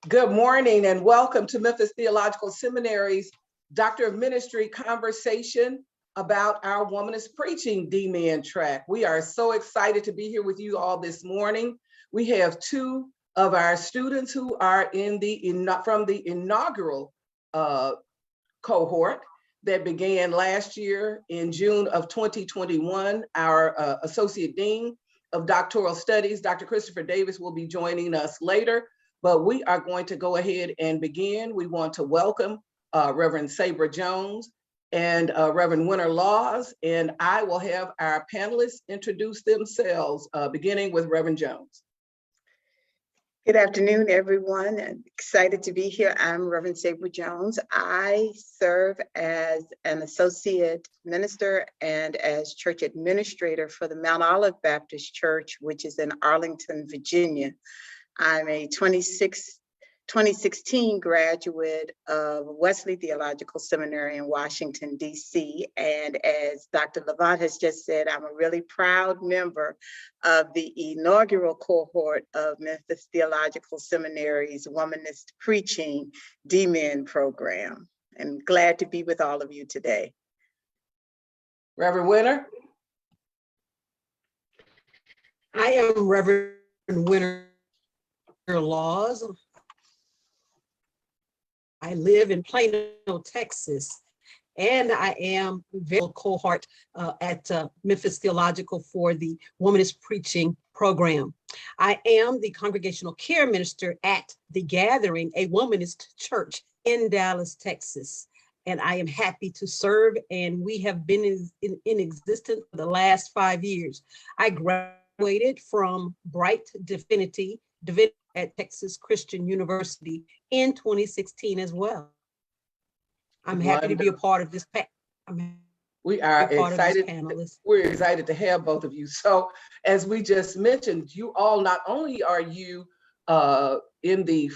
Good morning and welcome to Memphis Theological Seminary's Doctor of Ministry conversation about our Womanist Preaching DMIN track. We are so excited to be here with you all this morning. We have two of our students who are from the inaugural cohort that began last year in June of 2021. Our Associate Dean of Doctoral Studies, Dr. Christopher Davis, will be joining us later, but we are going to go ahead and begin. We want to welcome Reverend Sabra Jones and Reverend Winter Laws, and I will have our panelists introduce themselves, beginning with Reverend Jones. Good afternoon, everyone. I'm excited to be here. I'm Reverend Sabra Jones. I serve as an associate minister and as church administrator for the Mount Olive Baptist Church, which is in Arlington, Virginia. I'm a 2016 graduate of Wesley Theological Seminary in Washington, D.C. And as Dr. LaVant has just said, I'm a really proud member of the inaugural cohort of Memphis Theological Seminary's Womanist Preaching DMIN program. And glad to be with all of you today. Reverend Winter. I am Reverend Winter Laws. I live in Plano, Texas, and I am a cohort at Memphis Theological for the Womanist Preaching program. I am the congregational care minister at The Gathering, a womanist church in Dallas, Texas. And I am happy to serve, and we have been in existence for the last 5 years. I graduated from Bright Divinity at Texas Christian University in 2016 as well. I'm happy to be a part of this We are excited. We're excited to have both of you. So as we just mentioned, you all, not only are you in the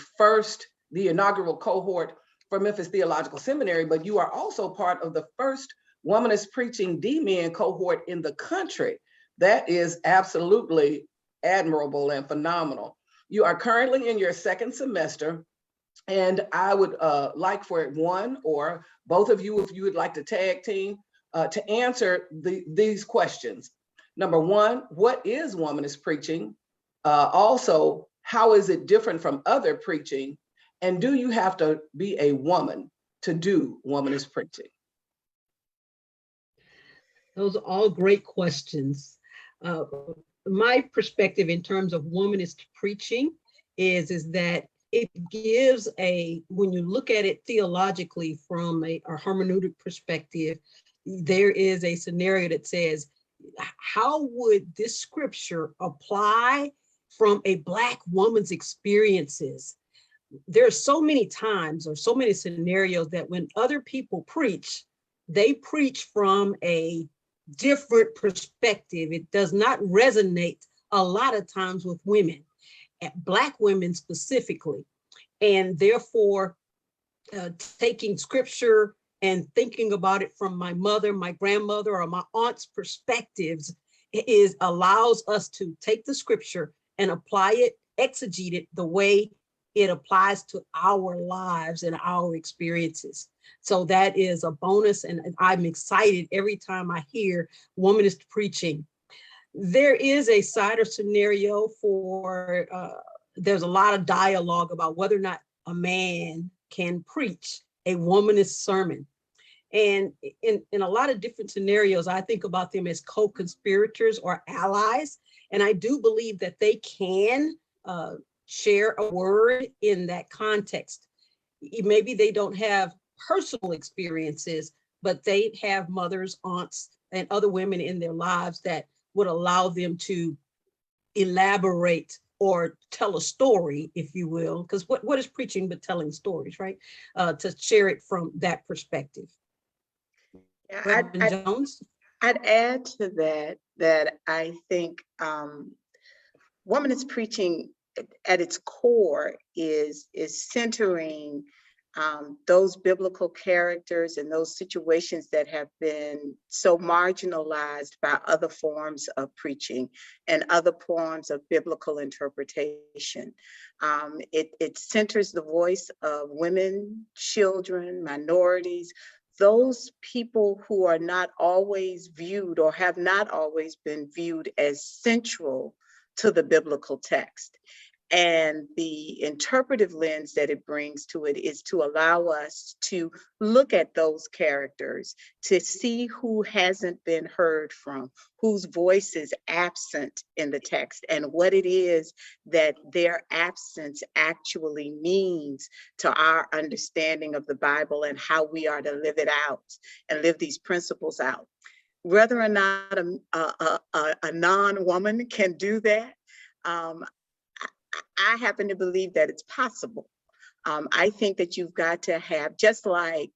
inaugural cohort for Memphis Theological Seminary, but you are also part of the first Womanist Preaching DMIN cohort in the country. That is absolutely admirable and phenomenal. You are currently in your second semester, and I would like for one or both of you, if you would like to tag team, to answer these questions. Number one, what is womanist preaching? Also, how is it different from other preaching? And do you have to be a woman to do womanist preaching? Those are all great questions. My perspective in terms of womanist preaching is that it gives when you look at it theologically from a hermeneutic perspective, there is a scenario that says, how would this scripture apply from a Black woman's experiences? There are so many times or so many scenarios that when other people preach, they preach from a different perspective. It does not resonate a lot of times with women, Black women specifically. And therefore, taking scripture and thinking about it from my mother, my grandmother, or my aunt's perspectives allows us to take the scripture and apply it, exegete it the way it applies to our lives and our experiences. So that is a bonus, and I'm excited every time I hear womanist preaching. There is a cider scenario for, there's a lot of dialogue about whether or not a man can preach a womanist sermon. And in a lot of different scenarios, I think about them as co-conspirators or allies. And I do believe that they can share a word in that context. Maybe they don't have personal experiences, but they have mothers, aunts, and other women in their lives that would allow them to elaborate or tell a story, if you will, because what is preaching but telling stories, right? To share it from that perspective. Yeah, I'd add to that I think womanist preaching at its core is centering those biblical characters and those situations that have been so marginalized by other forms of preaching and other forms of biblical interpretation. It centers the voice of women, children, minorities, those people who are not always viewed or have not always been viewed as central to the biblical text. And the interpretive lens that it brings to it is to allow us to look at those characters, to see who hasn't been heard from, whose voice is absent in the text, and what it is that their absence actually means to our understanding of the Bible and how we are to live it out and live these principles out. Whether or not a non-woman can do that, I happen to believe that it's possible. I think that you've got to have, just like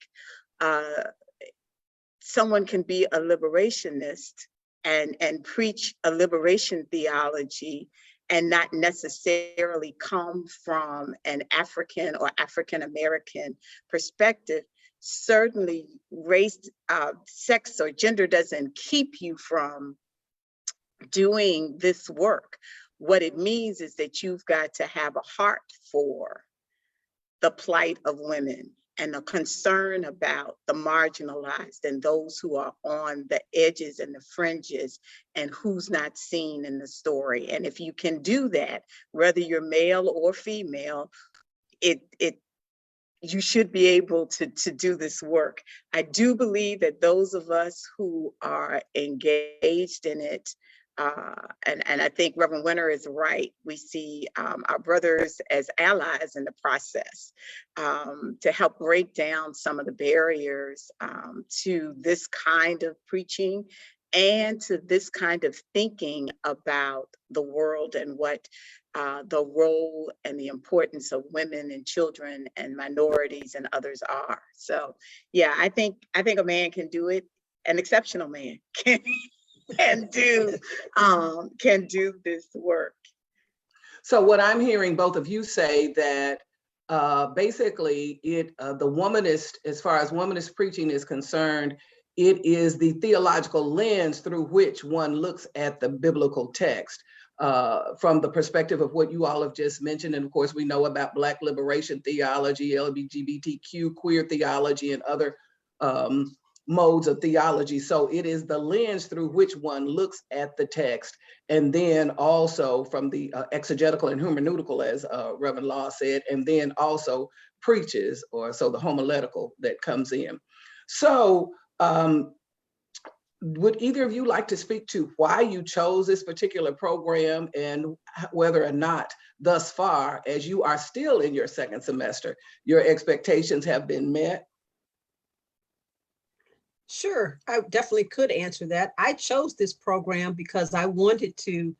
someone can be a liberationist and preach a liberation theology and not necessarily come from an African or African-American perspective. Certainly race, sex, or gender doesn't keep you from doing this work. What it means is that you've got to have a heart for the plight of women and a concern about the marginalized and those who are on the edges and the fringes and who's not seen in the story. And if you can do that, whether you're male or female, you should be able to do this work. I do believe that those of us who are engaged in it, and I think Reverend Winter is right. We see our brothers as allies in the process to help break down some of the barriers to this kind of preaching and to this kind of thinking about the world and what the role and the importance of women and children and minorities and others are. So yeah, I think a man can do it. An exceptional man can do this work. So what I'm hearing both of you say that basically the womanist, as far as womanist preaching is concerned, it is the theological lens through which one looks at the biblical text from the perspective of what you all have just mentioned. And of course, we know about Black liberation theology, LGBTQ queer theology, and other modes of theology. So it is the lens through which one looks at the text, and then also from the exegetical and hermeneutical, as Reverend Law said, and then also preaches, or so the homiletical that comes in. So would either of you like to speak to why you chose this particular program and whether or not thus far, as you are still in your second semester, your expectations have been met? Sure, I definitely could answer that. I chose this program because I wanted to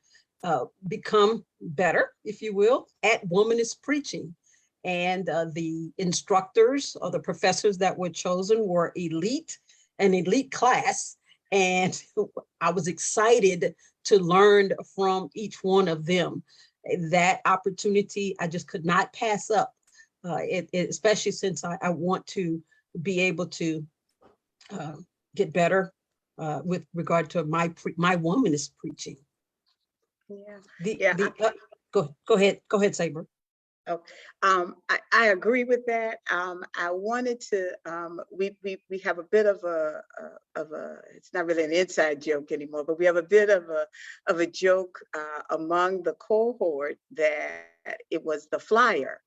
become better, if you will, at womanist preaching. And the instructors or the professors that were chosen were an elite class. And I was excited to learn from each one of them. That opportunity I just could not pass up, especially since I want to be able to get better with regard to my womanist preaching. Yeah. Go ahead, Sabra. Oh, I agree with that. I wanted to. We have a bit of a. It's not really an inside joke anymore, but we have a bit of a joke among the cohort that it was the flyer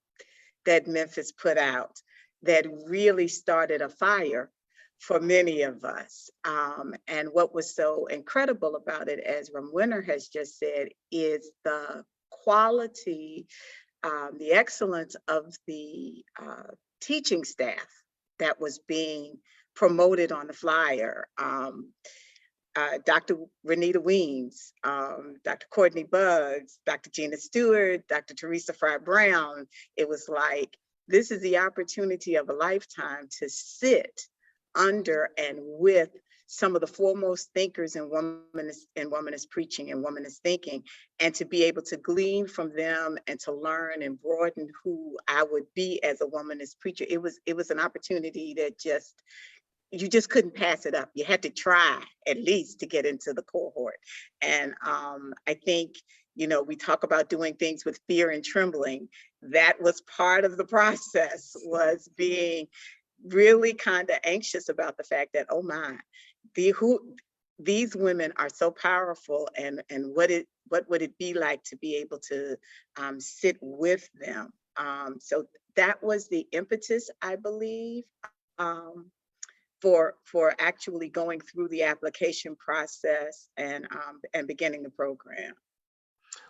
that Memphis put out that really started a fire for many of us. And what was so incredible about it, as Ram Winter has just said, is the quality, the excellence of the teaching staff that was being promoted on the flyer. Dr. Renita Weems, Dr. Courtney Buggs, Dr. Gina Stewart, Dr. Teresa Fry Brown. It was like, this is the opportunity of a lifetime to sit under and with some of the foremost thinkers in womanist preaching and womanist thinking, and to be able to glean from them and to learn and broaden who I would be as a womanist preacher. It was an opportunity that you just couldn't pass it up. You had to try at least to get into the cohort. And I think, we talk about doing things with fear and trembling. That was part of the process, was being really kind of anxious about the fact that, oh my, these women are so powerful, and what would it be like to be able to sit with them? So that was the impetus, I believe, for actually going through the application process and beginning the program.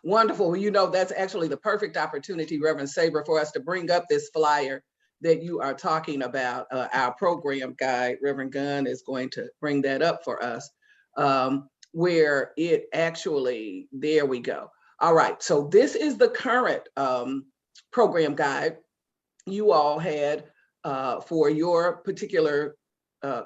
Wonderful. That's actually the perfect opportunity, Reverend Sabra, for us to bring up this flyer that you are talking about, our program guide. Reverend Gunn is going to bring that up for us, where it actually, there we go. All right, so this is the current program guide you all had for your particular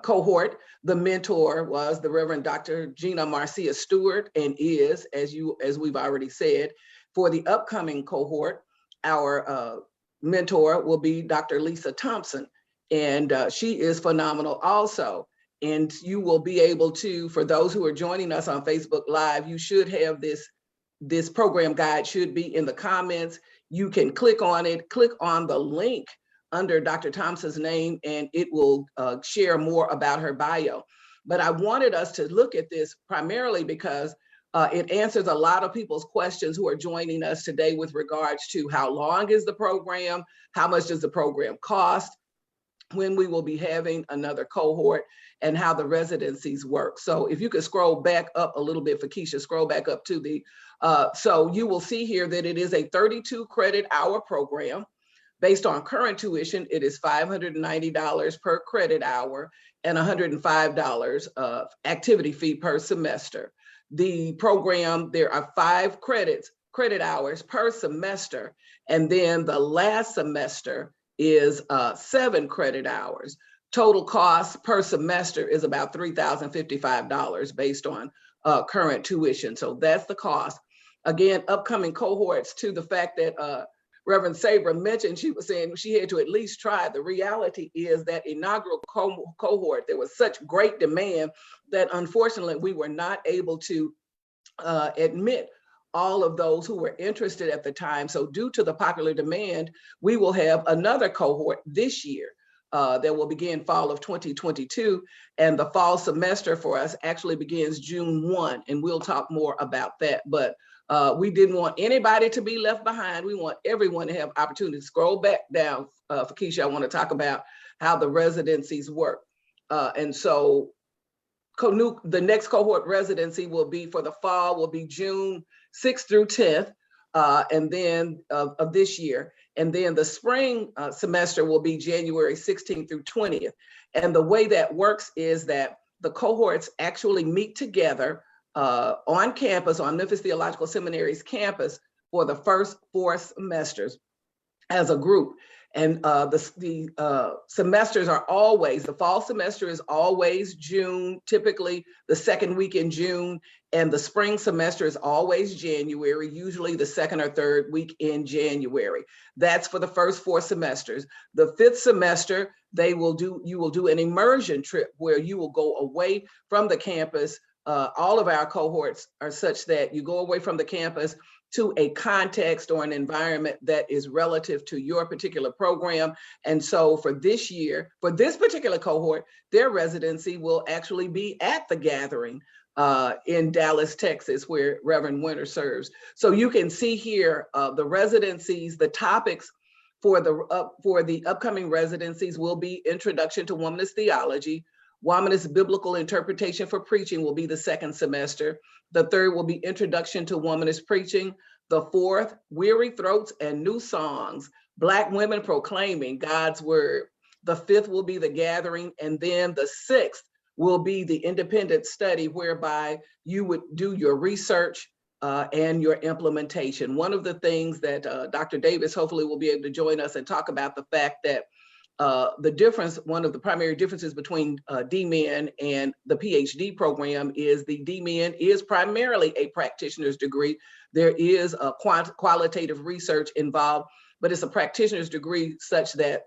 cohort. The mentor was the Reverend Dr. Gina Marcia Stewart, and is, as we've already said. For the upcoming cohort, our mentor will be Dr. Lisa Thompson, and she is phenomenal also. And you will be able to, for those who are joining us on Facebook Live, you should have this program guide should be in the comments. You can click on it, click on the link under Dr. Thompson's name, and it will share more about her bio. But I wanted us to look at this primarily because it answers a lot of people's questions who are joining us today with regards to how long is the program, how much does the program cost, when we will be having another cohort, and how the residencies work. So if you could scroll back up a little bit for Keisha, scroll back up to the, so you will see here that it is a 32 credit hour program. Based on current tuition, it is $590 per credit hour and $105 of activity fee per semester. The program, there are 5 credit hours per semester, and then the last semester is 7 credit hours. Total cost per semester is about $3,055 based on current tuition. So that's the cost. Again, upcoming cohorts, to the fact that Reverend Sabra mentioned, she was saying she had to at least try. The reality is that inaugural cohort, there was such great demand that unfortunately we were not able to admit all of those who were interested at the time. So due to the popular demand, we will have another cohort this year that will begin fall of 2022. And the fall semester for us actually begins June 1, and we'll talk more about that. But we didn't want anybody to be left behind. We want everyone to have opportunity. Scroll back down, for Keisha, I want to talk about how the residencies work. And so the next cohort residency will be for the fall, will be June 6th through 10th, and then of this year. And then the spring semester will be January 16th through 20th. And the way that works is that the cohorts actually meet together on campus, on Memphis Theological Seminary's campus, for the first 4 semesters as a group. And the semesters are always, the fall semester is always June, typically the second week in June, and the spring semester is always January, usually the second or third week in January. That's for the first 4 semesters. The 5th semester, you will do an immersion trip where you will go away from the campus. All of our cohorts are such that you go away from the campus to a context or an environment that is relative to your particular program. And so for this year, for this particular cohort, their residency will actually be at the gathering in Dallas, Texas, where Reverend Winter serves. So you can see here the residencies, the topics for the upcoming residencies will be Introduction to Womanist Theology. Womanist Biblical Interpretation for Preaching will be the 2nd semester. The 3rd will be Introduction to Womanist Preaching. The 4th, Weary Throats and New Songs, Black Women Proclaiming God's Word. The 5th will be the Gathering, and then the 6th will be the independent study, whereby you would do your research and your implementation. One of the things that Dr. Davis hopefully will be able to join us and talk about the fact that the difference, one of the primary differences between DMIN and the PhD program is the DMIN is primarily a practitioner's degree. There is a qualitative research involved, but it's a practitioner's degree such that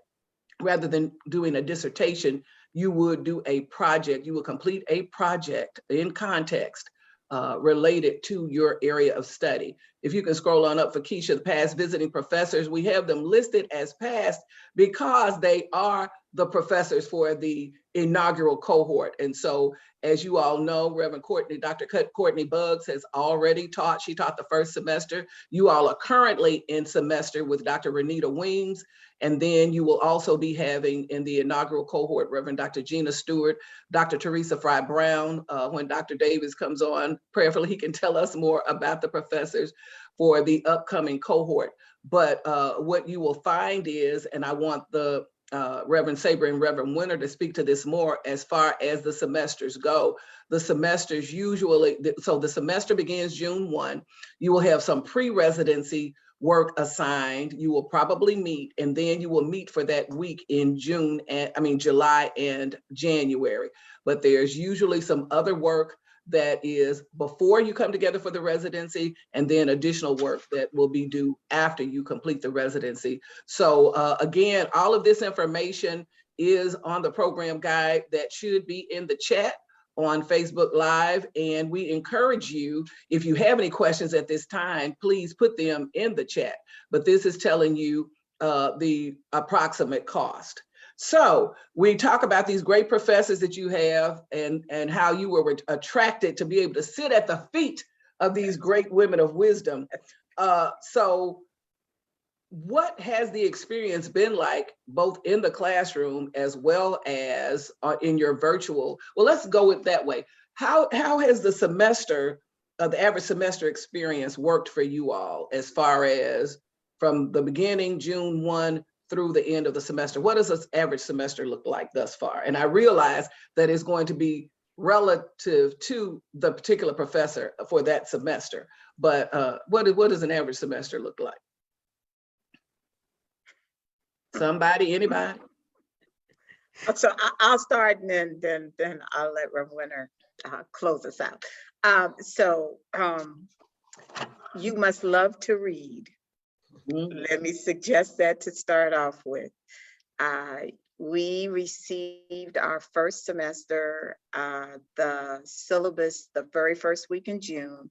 rather than doing a dissertation, you would do a project. You will complete a project in context related to your area of study. If you can scroll on up for Keisha, the past visiting professors, we have them listed as past because they are the professors for the inaugural cohort. And so, as you all know, Reverend Courtney, Dr. Courtney Buggs has already taught. She taught the first semester. You all are currently in semester with Dr. Renita Weems. And then you will also be having in the inaugural cohort, Reverend Dr. Gina Stewart, Dr. Teresa Fry Brown. When Dr. Davis comes on, prayerfully, he can tell us more about the professors for the upcoming cohort. But what you will find is, and I want the Reverend Sabra and Reverend Winter to speak to this more as far as the semesters go. The semesters usually, so the semester begins June 1. You will have some pre-residency work assigned. You will probably meet, and then you will meet for that week in July and January. But there's usually some other work that is before you come together for the residency, and then additional work that will be due after you complete the residency. So again, all of this information is on the program guide that should be in the chat on Facebook Live. And we encourage you, if you have any questions at this time, please put them in the chat. But this is telling you the approximate cost. So we talk about these great professors that you have and how you were attracted to be able to sit at the feet of these great women of wisdom. So what has the experience been like, both in the classroom as well as in your virtual? Well, let's go with that way. How has the semester, the average semester experience worked for you all as far as from the beginning, June 1, through the end of the semester? What does this average semester look like thus far? And I realize that it's going to be relative to the particular professor for that semester, but what does an average semester look like? Somebody, anybody? So I'll start, and then I'll let Reverend Winter close us out. You must love to read. Mm-hmm. Let me suggest that to start off with. We received our first semester, the syllabus, the very first week in June.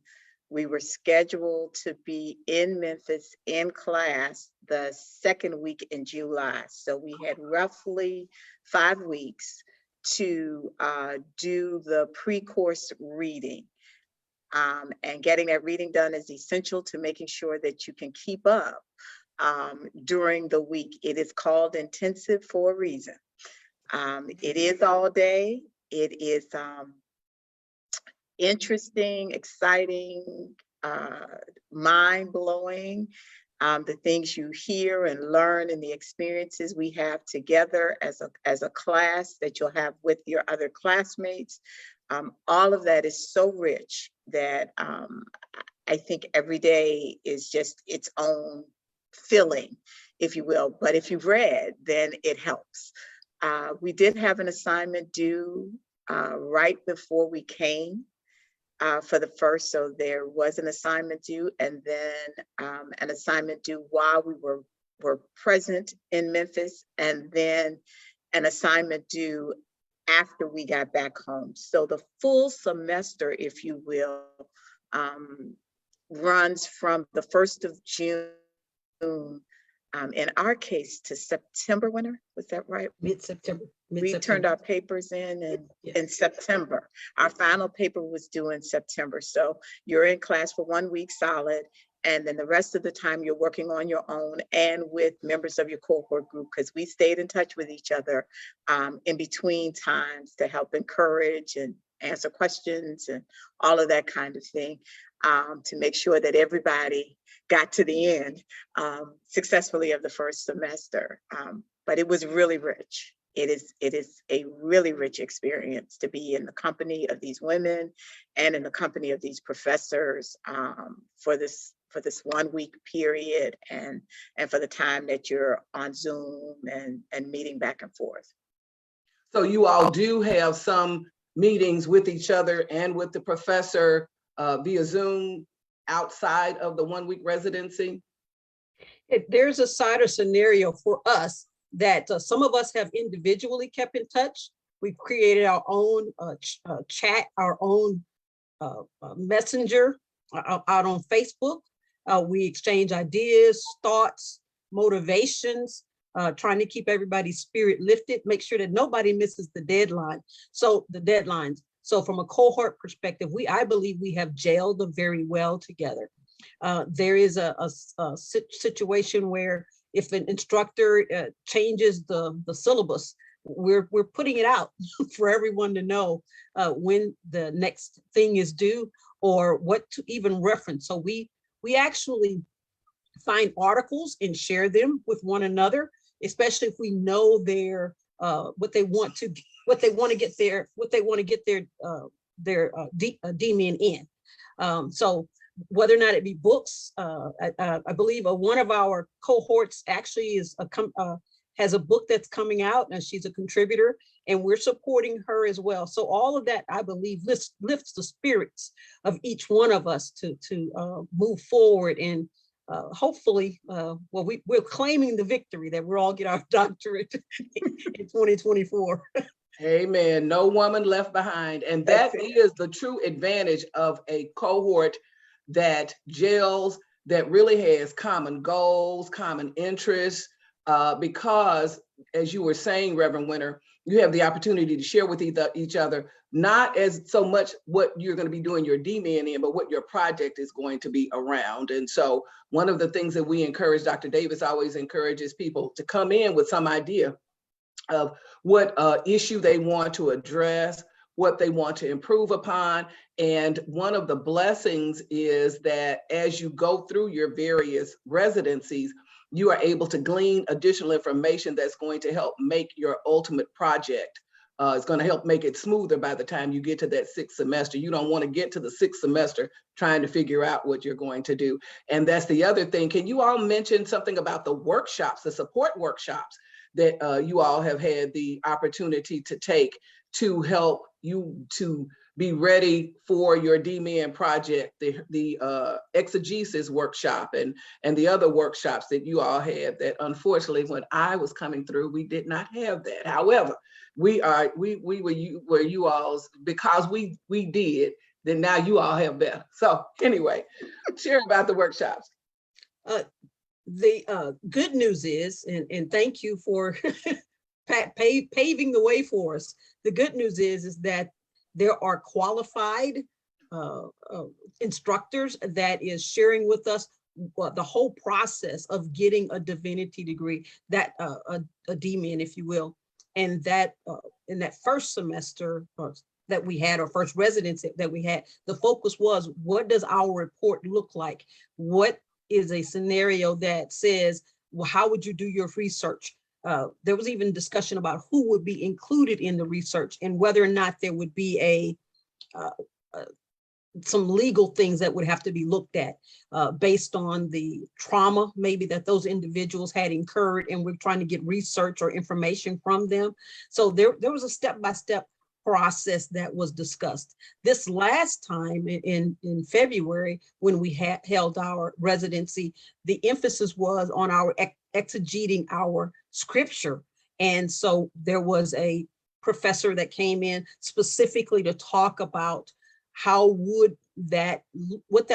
We were scheduled to be in Memphis in class the second week in July. So we had roughly 5 weeks to do the pre-course reading. And getting that reading done is essential to making sure that you can keep up during the week. It is called intensive for a reason. It is all day. It is interesting, exciting, mind-blowing. The things you hear and learn and the experiences we have together as a class that you'll have with your other classmates. All of that is so rich that I think every day is just its own filling, if you will. But if you've read, then it helps. We did have an assignment due right before we came for the first, so there was an assignment due, and then an assignment due while we were present in Memphis, and then an assignment due after we got back home. So the full semester, if you will, runs from the 1st of June, in our case, to September. Winter, was that right? Mid-September. We turned our papers in September. Our final paper was due in September. So you're in class for 1 week solid, and then the rest of the time you're working on your own and with members of your cohort group, because we stayed in touch with each other in between times to help encourage and answer questions and all of that kind of thing, to make sure that everybody got to the end successfully of the first semester. But it was really rich. It is a really rich experience to be in the company of these women and in the company of these professors for for this 1 week period and for the time that you're on Zoom and meeting back and forth. So you all do have some meetings with each other and with the professor via Zoom outside of the 1 week residency? There's a side or scenario for us that some of us have individually kept in touch. We've created our own chat, our own messenger out on Facebook. We exchange ideas, thoughts, motivations, trying to keep everybody's spirit lifted, make sure that nobody misses the deadline. So the deadlines. So from a cohort perspective, I believe we have gelled very well together. There is a situation where if an instructor changes the syllabus, we're putting it out for everyone to know when the next thing is due or what to even reference. So we actually find articles and share them with one another, especially if we know their what they want to get their DMIN in. So whether or not it be books, I believe one of our cohorts actually has a book that's coming out, and she's a contributor, and we're supporting her as well. So all of that, I believe, lifts the spirits of each one of us to move forward and hopefully, we're claiming the victory that we'll all get our doctorate in 2024. Amen. No woman left behind. And that is the true advantage of a cohort that gels, that really has common goals, common interests, because as you were saying, Reverend Winter, you have the opportunity to share with each other, not as so much what you're going to be doing your DMIN in, but what your project is going to be around. And so one of the things that we encourage, Dr. Davis always encourages people to come in with some idea of what issue they want to address, what they want to improve upon. And one of the blessings is that as you go through your various residencies, you are able to glean additional information that's going to help make your ultimate project. It's going to help make it smoother by the time you get to that 6th semester. You don't want to get to the 6th semester trying to figure out what you're going to do. And that's the other thing. Can you all mention something about the workshops, the support workshops that you all have had the opportunity to take to help you to be ready for your DMIN project, the exegesis workshop and the other workshops that you all had that unfortunately when I was coming through, we did not have that. However, we were you all's, because we did, then now you all have better. So anyway, share about the workshops. The good news is, and thank you for paving the way for us. The good news is that there are qualified instructors that is sharing with us the whole process of getting a divinity degree, that a DMIN, if you will. And that in that first semester that we had, or first residency that we had, the focus was, what does our report look like? What is a scenario that says, well, how would you do your research? There was even discussion about who would be included in the research and whether or not there would be some legal things that would have to be looked at based on the trauma maybe that those individuals had incurred, and we're trying to get research or information from them. So there was a step-by-step process that was discussed. This last time in February, when we held our residency, the emphasis was on our exegeting our scripture. And so there was a professor that came in specifically to talk about what that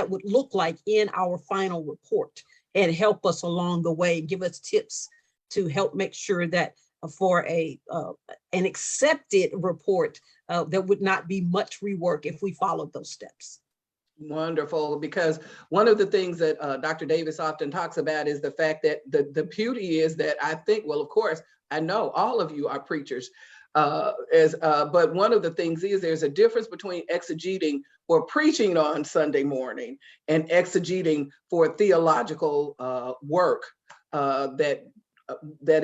would look like in our final report, and help us along the way, give us tips to help make sure that for an accepted report, there would not be much rework if we followed those steps. Wonderful, because one of the things that Dr. Davis often talks about is the fact that the beauty is that I think, well, of course, I know all of you are preachers, but one of the things is there's a difference between exegeting or preaching on Sunday morning and exegeting for theological work that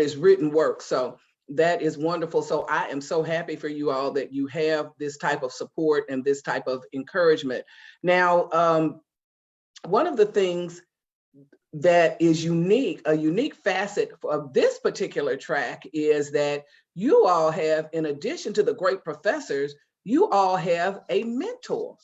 is written work. So that is wonderful. So I am so happy for you all that you have this type of support and this type of encouragement. Now, one of the things that is unique, a unique facet of this particular track is that you all have, in addition to the great professors, you all have a mentor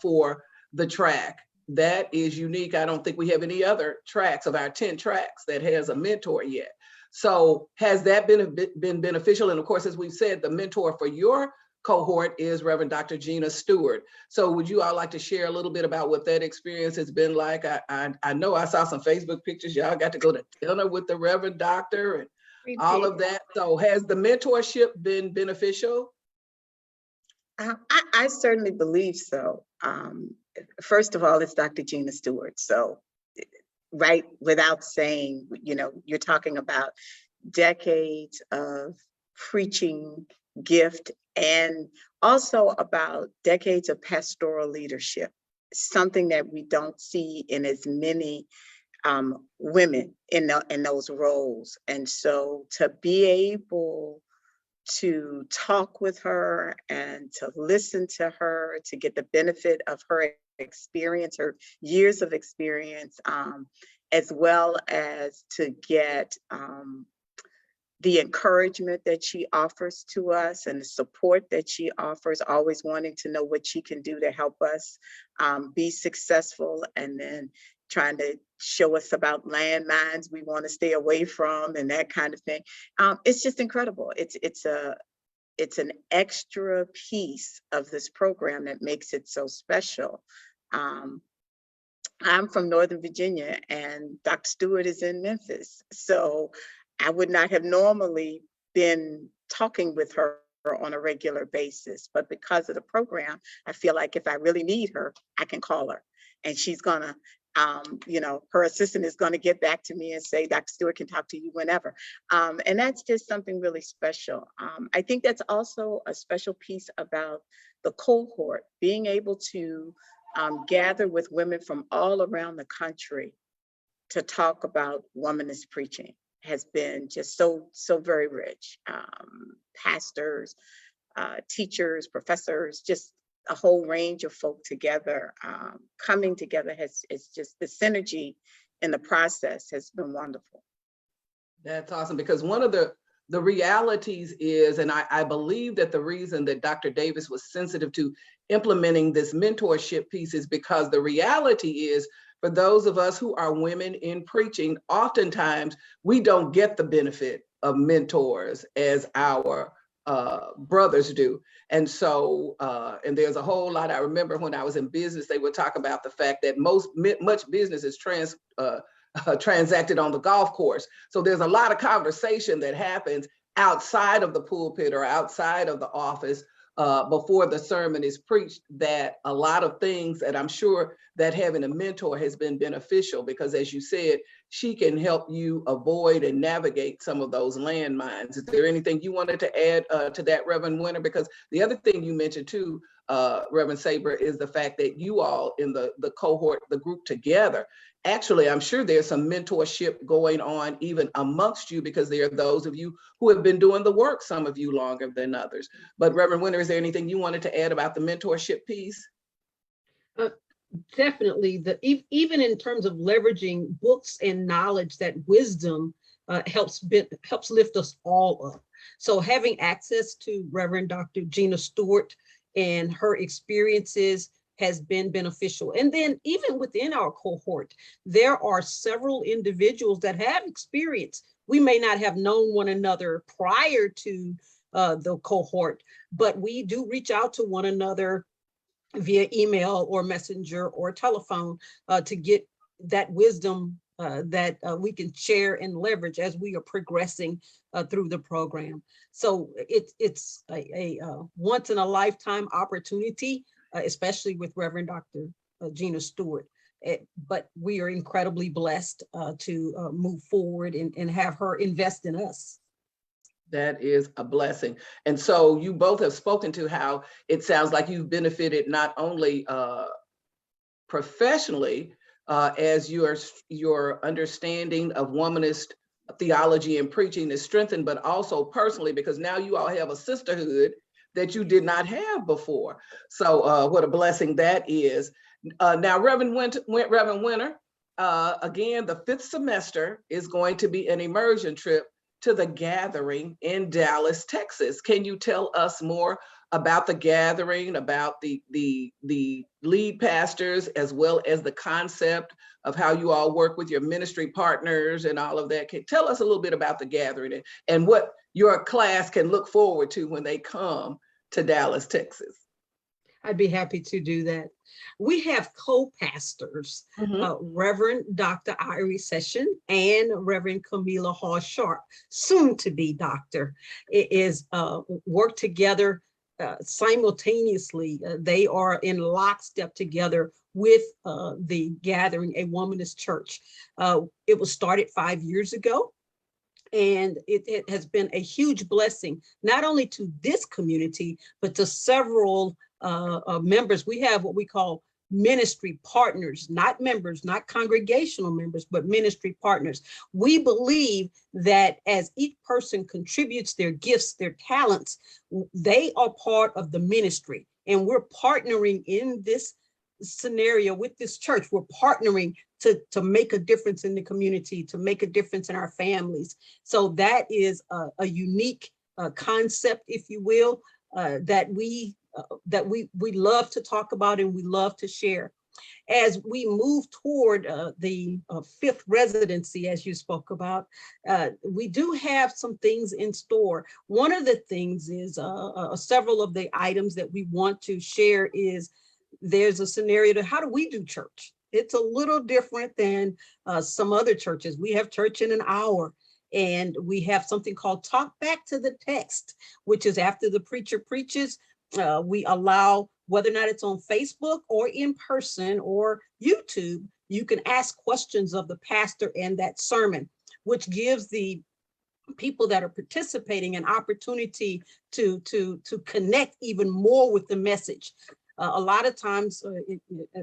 for the track. That is unique. I don't think we have any other tracks of our 10 tracks that has a mentor yet. So has that been beneficial? And of course, as we've said, the mentor for your cohort is Reverend Dr. Gina Stewart. So would you all like to share a little bit about what that experience has been like? I know I saw some Facebook pictures. Y'all got to go to dinner with the Reverend Doctor and all of that. So has the mentorship been beneficial? I certainly believe so. First of all, it's Dr. Gina Stewart. So, right, without saying, you know, you're talking about decades of preaching gift and also about decades of pastoral leadership, something that we don't see in as many women in those roles. And so to be able to talk with her and to listen to her, to get the benefit of her experience, her years of experience, as well as to get the encouragement that she offers to us and the support that she offers, always wanting to know what she can do to help us be successful, and then trying to show us about landmines we want to stay away from and that kind of thing. It's just incredible. It's an extra piece of this program that makes it so special. I'm from Northern Virginia and Dr. Stewart is in Memphis. So I would not have normally been talking with her on a regular basis, but because of the program, I feel like if I really need her, I can call her and she's gonna, you know, her assistant is gonna get back to me and say, Dr. Stewart can talk to you whenever. And that's just something really special. I think that's also a special piece about the cohort, being able to gather with women from all around the country to talk about womanist preaching has been just so very rich. Pastors, teachers, professors, just a whole range of folk together, coming together it's just the synergy in the process has been wonderful. That's awesome, because one of the realities is, and I believe that the reason that Dr. Davis was sensitive to implementing this mentorship piece is because the reality is, for those of us who are women in preaching, oftentimes we don't get the benefit of mentors as our brothers do. And so, and there's a whole lot. I remember when I was in business, they would talk about the fact that much business is transacted on the golf course. So there's a lot of conversation that happens outside of the pulpit or outside of the office before the sermon is preached, that a lot of things that I'm sure that having a mentor has been beneficial, because as you said, she can help you avoid and navigate some of those landmines. Is there anything you wanted to add to that, Reverend Winter? Because the other thing you mentioned too, Reverend Sabra, is the fact that you all in the cohort, the group together, actually, I'm sure there's some mentorship going on even amongst you, because there are those of you who have been doing the work, some of you longer than others. But Reverend Winter, is there anything you wanted to add about the mentorship piece? Definitely, even in terms of leveraging books and knowledge, that wisdom helps lift us all up. So having access to Reverend Dr. Gina Stewart and her experiences has been beneficial. And then even within our cohort, there are several individuals that have experience. We may not have known one another prior to the cohort, but we do reach out to one another via email or messenger or telephone to get that wisdom that we can share and leverage as we are progressing through the program. So it's a once in a lifetime opportunity, especially with Reverend Dr. Gina Stewart. But we are incredibly blessed to move forward and have her invest in us. That is a blessing. And so you both have spoken to how it sounds like you've benefited not only professionally as your understanding of womanist theology and preaching is strengthened, but also personally, because now you all have a sisterhood that you did not have before. So what a blessing that is. Now, Reverend Winter, again, the 5th semester is going to be an immersion trip to the gathering in Dallas, Texas. Can you tell us more about the gathering, about the lead pastors, as well as the concept of how you all work with your ministry partners and all of that? Tell us a little bit about the gathering and what your class can look forward to when they come to Dallas, Texas. I'd be happy to do that. We have co-pastors, Reverend Dr. Irie Session and Reverend Camila Hall Sharp, soon to be doctor, is work together simultaneously. They are in lockstep together with the gathering, a womanist church. It was started 5 years ago. And it has been a huge blessing, not only to this community, but to several members. We have what we call ministry partners, not members, not congregational members, but ministry partners. We believe that as each person contributes their gifts, their talents, they are part of the ministry. And we're partnering in this scenario with this church. We're partnering to make a difference in the community, to make a difference in our families. So that is a unique concept, if you will, that we love to talk about and we love to share. As we move toward the 5th residency, as you spoke about, we do have some things in store. One of the things is several of the items that we want to share is there's a scenario to how do we do church? It's a little different than some other churches. We have church in an hour, and we have something called Talk Back to the Text, which is after the preacher preaches. We allow, whether or not it's on Facebook or in person or YouTube, you can ask questions of the pastor and that sermon, which gives the people that are participating an opportunity to connect even more with the message. A lot of times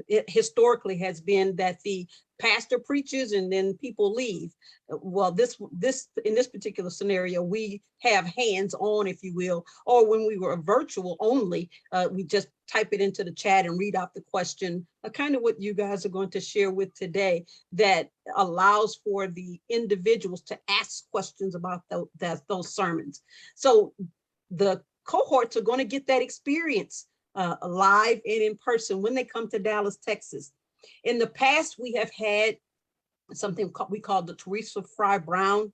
it historically has been that the pastor preaches and then people leave. Well, in this particular scenario, we have hands-on, if you will, or when we were virtual only, we just type it into the chat and read out the question, kind of what you guys are going to share with today, that allows for the individuals to ask questions about those sermons. So the cohorts are going to get that experience live and in person when they come to Dallas, Texas. In the past, we have had something we call the Teresa Fry Brown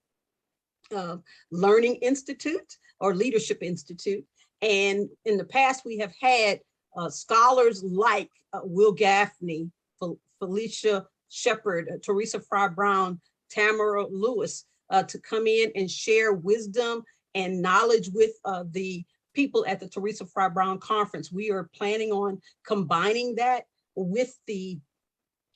Learning Institute or Leadership Institute. And in the past, we have had scholars like Will Gaffney, Felicia Shepard, Teresa Fry Brown, Tamara Lewis to come in and share wisdom and knowledge with the people at the Teresa Fry Brown Conference. We are planning on combining that with the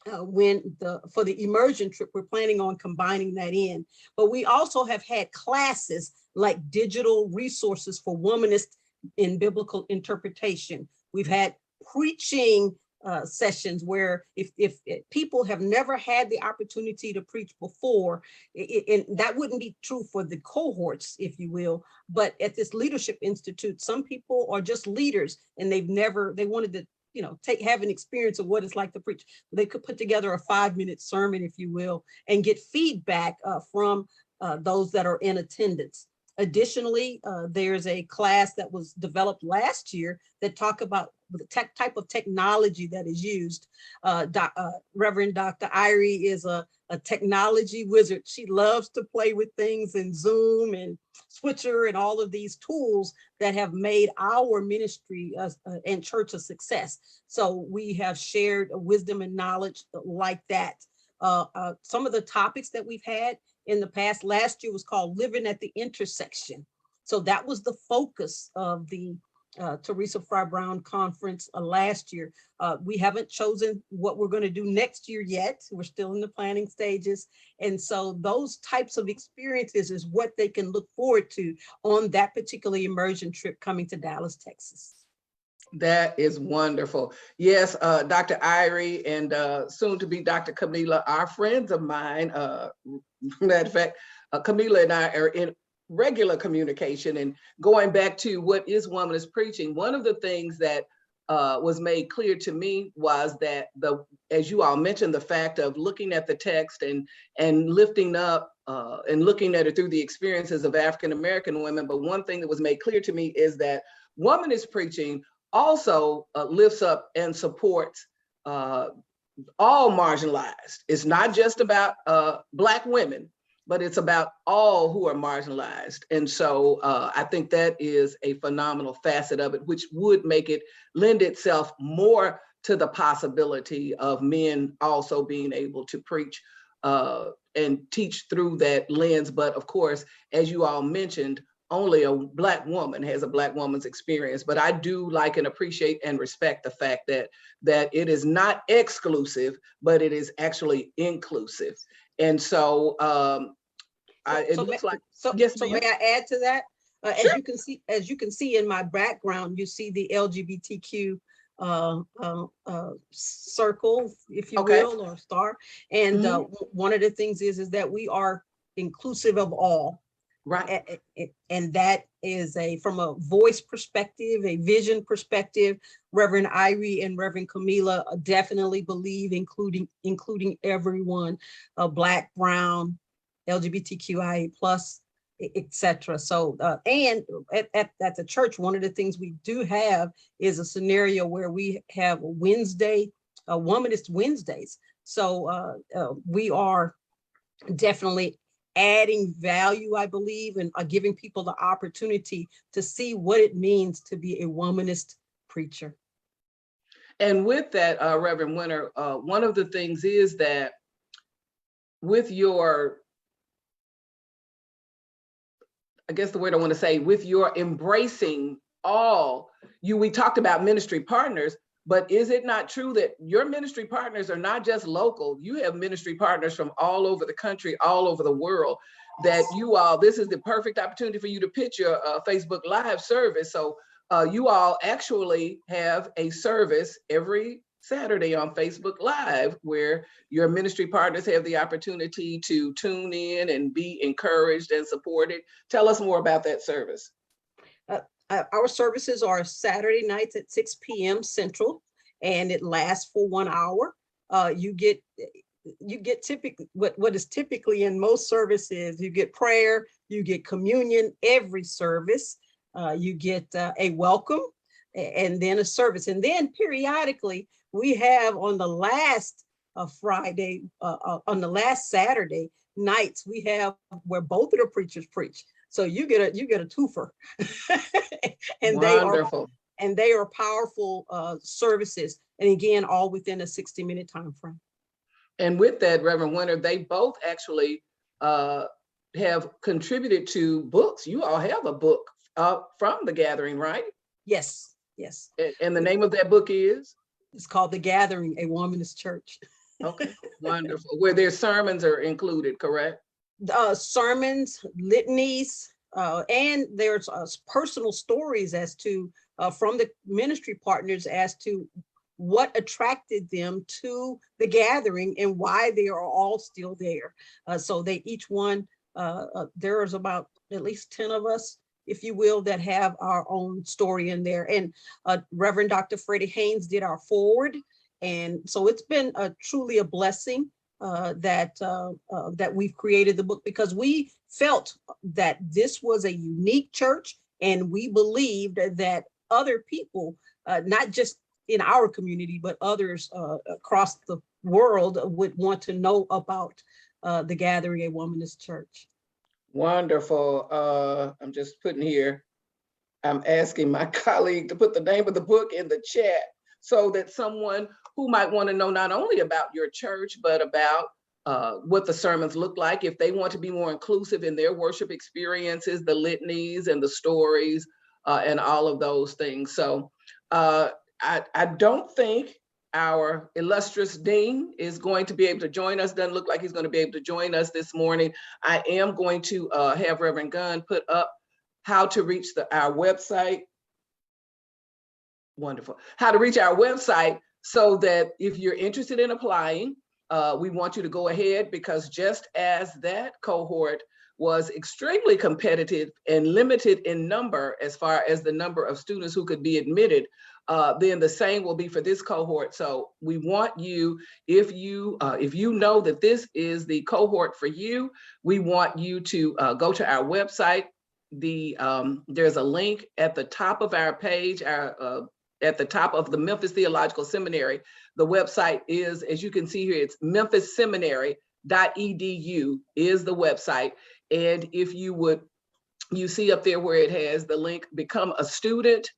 for the immersion trip, we're planning on combining that in. But we also have had classes like digital resources for womanists in biblical interpretation. We've had preaching sessions where if people have never had the opportunity to preach before, and that wouldn't be true for the cohorts, if you will, but at this Leadership Institute, some people are just leaders and they wanted to have an experience of what it's like to preach. They could put together a 5-minute sermon, if you will, and get feedback from those that are in attendance. Additionally, there's a class that was developed last year that talk about the type of technology that is used. Reverend Dr. Irie is a technology wizard. She loves to play with things in Zoom and Switcher and all of these tools that have made our ministry and church a success. So we have shared wisdom and knowledge like that. Some of the topics that we've had in the past, last year was called Living at the Intersection. So that was the focus of the Teresa Fry Brown Conference last year. We haven't chosen what we're going to do next year yet. We're still in the planning stages. And so those types of experiences is what they can look forward to on that particular immersion trip coming to Dallas, Texas. That is wonderful. Yes, Dr. Irie and soon to be Dr. Camila are friends of mine. Matter of fact, Camila and I are in regular communication. And going back to what is womanist preaching, one of the things that was made clear to me was that as you all mentioned, the fact of looking at the text and lifting up and looking at it through the experiences of African-American women. But one thing that was made clear to me is that Womanist Preaching also lifts up and supports all marginalized. It's not just about Black women, but it's about all who are marginalized. And so I think that is a phenomenal facet of it, which would make it lend itself more to the possibility of men also being able to preach and teach through that lens. But of course, as you all mentioned, only a Black woman has a Black woman's experience. But I do like and appreciate and respect the fact that it is not exclusive, but it is actually inclusive. And so it looks like, yes, so may I add to that? Sure. As you can see in my background, you see the LGBTQ circle, if you will, or star. And one of the things is that we are inclusive of all. Right. And that is from a voice perspective, a vision perspective. Reverend Irie and Reverend Camila definitely believe including everyone, Black, brown, LGBTQIA+, etc. So, and at the church, one of the things we do have is a scenario where we have Womanist Wednesdays. So we are definitely adding value, I believe, and giving people the opportunity to see what it means to be a womanist preacher. And with that, Reverend Winter, one of the things is that with your, I guess the word I want to say, with your embracing all, we talked about ministry partners, but is it not true that your ministry partners are not just local? You have ministry partners from all over the country, all over the world, that you all, this is the perfect opportunity for you to pitch your Facebook Live service. So you all actually have a service every Saturday on Facebook Live where your ministry partners have the opportunity to tune in and be encouraged and supported. Tell us more about that service. Our services are Saturday nights at 6 p.m. Central, and it lasts for 1 hour. You get typically what is typically in most services. You get prayer, you get communion every service. You get a welcome, and then a service, and then periodically we have on the last Friday, on the last Saturday nights, we have where both of the preachers preach. So you get a twofer. And wonderful. They are powerful services. And again, all within a 60-minute time frame. And with that, Reverend Winter, they both actually have contributed to books. You all have a book from the gathering, right? Yes, yes. And the name of that book is? It's called The Gathering, a Womanist Church. Okay, wonderful. Where their sermons are included, correct? Sermons, litanies, and there's personal stories as to from the ministry partners as to what attracted them to the gathering and why they are all still there. So they each one, there's about at least 10 of us, if you will, that have our own story in there. And Reverend Dr. Freddie Haynes did our forward. And so it's been truly a blessing that we've created the book, because we felt that this was a unique church, and we believed that other people, not just in our community, but others across the world would want to know about the Gathering, a Womanist Church. Wonderful. I'm just putting here, I'm asking my colleague to put the name of the book in the chat so that someone who might want to know not only about your church, but about what the sermons look like, if they want to be more inclusive in their worship experiences, the litanies and the stories and all of those things. So I don't think our illustrious dean is going to be able to join us. Doesn't look like he's going to be able to join us this morning. I am going to have Reverend Gunn put up how to reach our website. Wonderful. How to reach our website, so that if you're interested in applying, we want you to go ahead, because just as that cohort was extremely competitive and limited in number as far as the number of students who could be admitted, then the same will be for this cohort. So we want you, if you know that this is the cohort for you, we want you to go to our website. There's a link at the top of our page, at the top of the Memphis Theological Seminary. The website is, as you can see here, it's memphisseminary.edu is the website. And if you see up there where it has the link, become a student.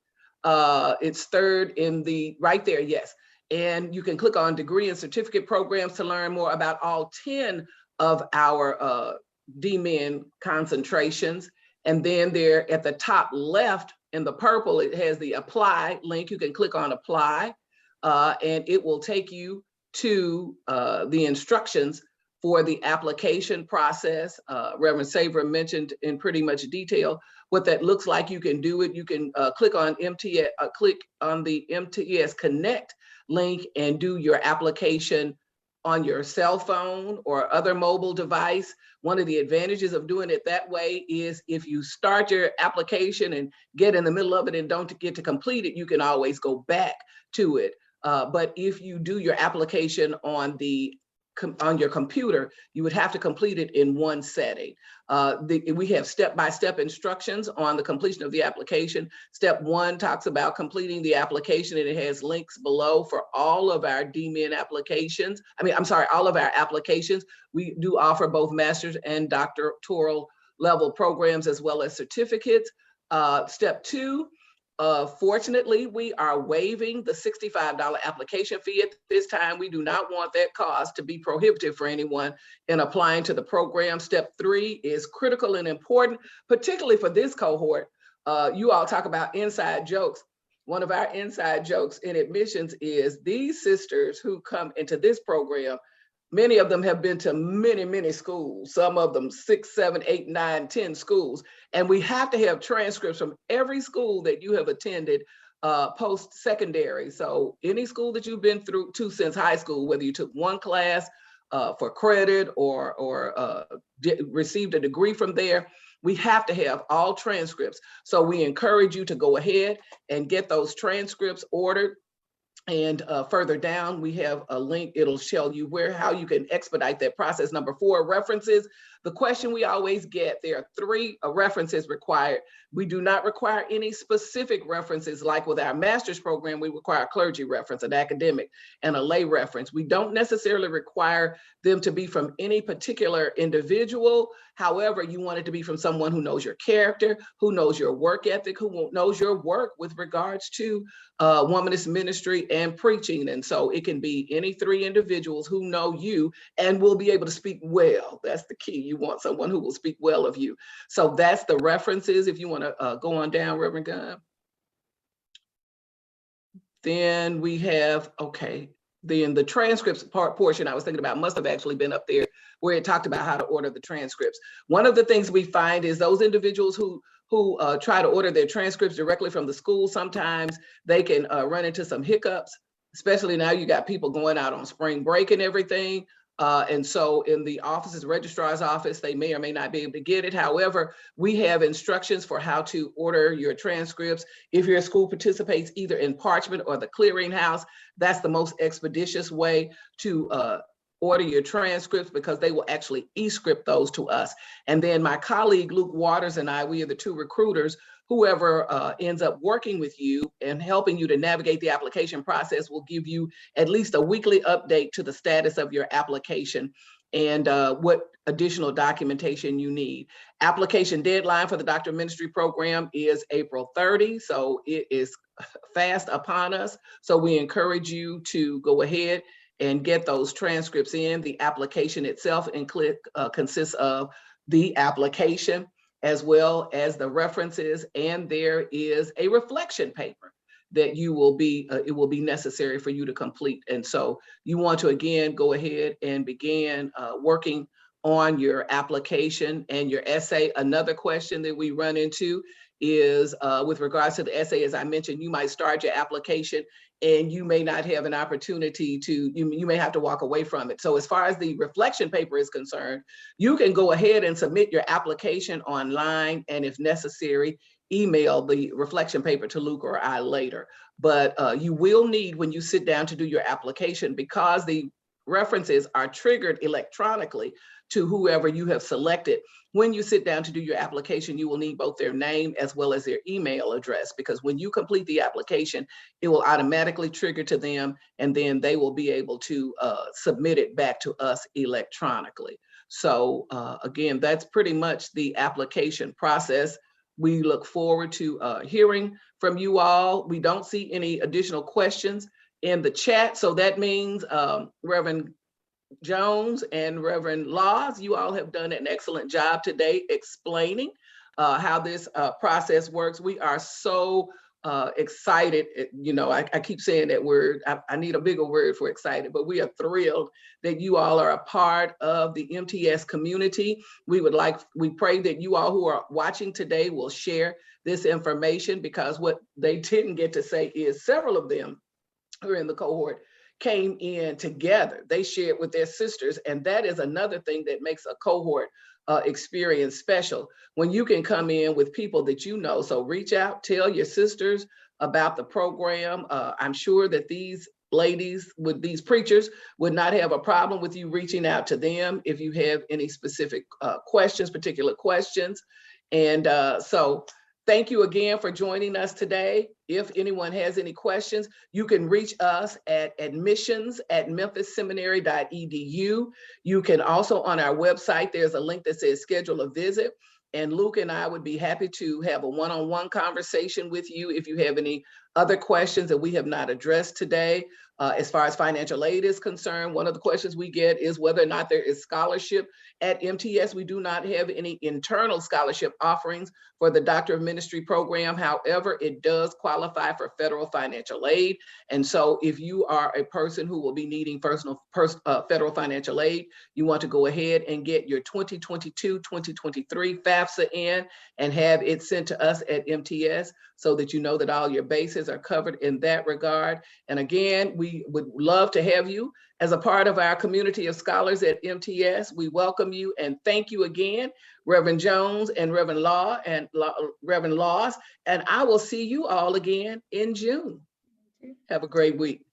It's third in right there, yes. And you can click on degree and certificate programs to learn more about all 10 of our DMIN concentrations. And then there at the top left in the purple, it has the apply link. You can click on apply and it will take you to the instructions for the application process. Reverend Sabra mentioned in pretty much detail what that looks like. You can do it. You can click on the MTS Connect link and do your application on your cell phone or other mobile device. One of the advantages of doing it that way is if you start your application and get in the middle of it and don't get to complete it, you can always go back to it. But if you do your application on your computer, you would have to complete it in one setting. We have step-by-step instructions on the completion of the application. Step 1 talks about completing the application, and it has links below for all of our DMIN applications. All of our applications. We do offer both master's and doctoral level programs as well as certificates. Step 2, fortunately, we are waiving the $65 application fee at this time. We do not want that cost to be prohibitive for anyone in applying to the program. Step 3 is critical and important, particularly for this cohort. You all talk about inside jokes. One of our inside jokes in admissions is these sisters who come into this program, many of them have been to many, many schools, some of them 6, 7, 8, 9, 10 schools. And we have to have transcripts from every school that you have attended post-secondary. So any school that you've been through to since high school, whether you took one class for credit or received a degree from there, we have to have all transcripts. So we encourage you to go ahead and get those transcripts ordered. And further down, we have a link. It'll show you how you can expedite that process. Number 4, references. The question we always get, there are 3 references required. We do not require any specific references. Like with our master's program, we require a clergy reference, an academic, and a lay reference. We don't necessarily require them to be from any particular individual. However, you want it to be from someone who knows your character, who knows your work ethic, who knows your work with regards to womanist ministry and preaching. And so it can be any 3 individuals who know you and will be able to speak well. That's the key. You want someone who will speak well of you. So that's the references. If you want to go on down, Reverend Gunn. Then we have, then the transcripts portion I was thinking about must have actually been up there where it talked about how to order the transcripts. One of the things we find is those individuals who try to order their transcripts directly from the school, sometimes they can run into some hiccups, especially now you got people going out on spring break and everything. And so in the offices, registrar's office, they may or may not be able to get it. However, we have instructions for how to order your transcripts. If your school participates either in Parchment or the Clearinghouse, that's the most expeditious way to order your transcripts, because they will actually e-script those to us. And then my colleague, Luke Waters, and I, we are the 2 recruiters. Whoever ends up working with you and helping you to navigate the application process will give you at least a weekly update to the status of your application and what additional documentation you need. Application deadline for the Doctor of Ministry program is April 30, so it is fast upon us. So we encourage you to go ahead and get those transcripts in. The application itself consists of the application as well as the references, and there is a reflection paper that it will be necessary for you to complete. And so you want to, again, go ahead and begin working on your application and your essay. Another question that we run into is with regards to the essay, as I mentioned, you might start your application and you may not have an opportunity to, you may have to walk away from it. So as far as the reflection paper is concerned, you can go ahead and submit your application online, and if necessary, email the reflection paper to Luke or I later. But you will need, when you sit down to do your application, because the references are triggered electronically to whoever you have selected, when you sit down to do your application, you will need both their name as well as their email address, because when you complete the application, it will automatically trigger to them, and then they will be able to submit it back to us electronically. So again, that's pretty much the application process. We look forward to hearing from you all. We don't see any additional questions in the chat, so that means Reverend Jones and Reverend Laws, you all have done an excellent job today explaining how this process works. We are so excited. You know, I keep saying that word. I need a bigger word for excited, but we are thrilled that you all are a part of the MTS community. We pray that you all who are watching today will share this information, because what they didn't get to say is several of them who are in the cohort came in together. They shared with their sisters, and that is another thing that makes a cohort experience special, when you can come in with people that you know. So reach out, tell your sisters about the program. I'm sure that these ladies, with these preachers, would not have a problem with you reaching out to them if you have any specific questions, particular questions. And so thank you again for joining us today. If anyone has any questions, you can reach us at admissions@memphisseminary.edu. You can also, on our website, there's a link that says schedule a visit. And Luke and I would be happy to have a one-on-one conversation with you if you have any other questions that we have not addressed today. As far as financial aid is concerned, one of the questions we get is whether or not there is scholarship at MTS. We do not have any internal scholarship offerings for the Doctor of Ministry program. However, it does qualify for federal financial aid. And so if you are a person who will be needing federal financial aid, you want to go ahead and get your 2022-2023 FAFSA in and have it sent to us at MTS, so that you know that all your bases are covered in that regard. And again, we would love to have you as a part of our community of scholars at MTS. We welcome you and thank you again, Reverend Jones and Reverend Reverend Laws. And I will see you all again in June. Have a great week.